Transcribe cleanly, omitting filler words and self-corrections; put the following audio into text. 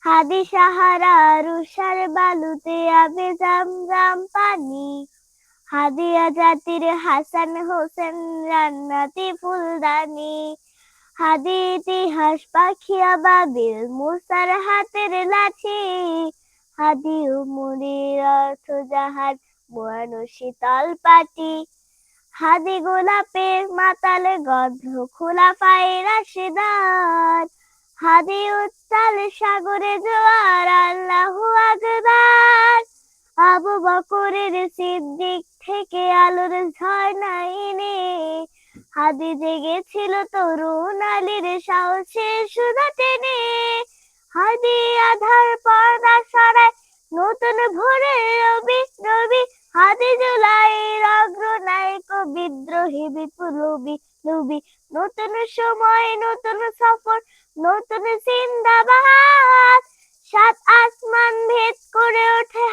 হাদি সাহারা রুষার বালুতে আবে জামজাম পানি, হাদিয়া জাতির হাসান হোসেন জান্নাতি ফুলদানি, হাদি ইতিহাস পাখিয়া বাবিল মুসার হাতের লাঠি, হাদি উমরের অর্থ জাহাজ মোয়ানো শীতল পাটি, হাদি গোলাপের মাতালে গন্ধ খোলাফায়ে রাশেদার, হাদি উত্তাল সাগরে জোয়ার আল্লাহু আকবার, আবু বকরের সিদ্দিক থেকে আলোর ঝর্ণা এনে, হাদি জেগেছিল তরুণ আলীর সাহসের সুধা টেনে, হাদি আধার পর্দা সরায় নতুন ভোরের রবি রবি, হাদি জুলাইয়ের অগ্রনায়ক বিদ্রোহী বিপ্লবী লবি, নতুন সময় নতুন সফর নতুন জিন্দাবাদ, সাত আসমান ভেদ করে ওঠে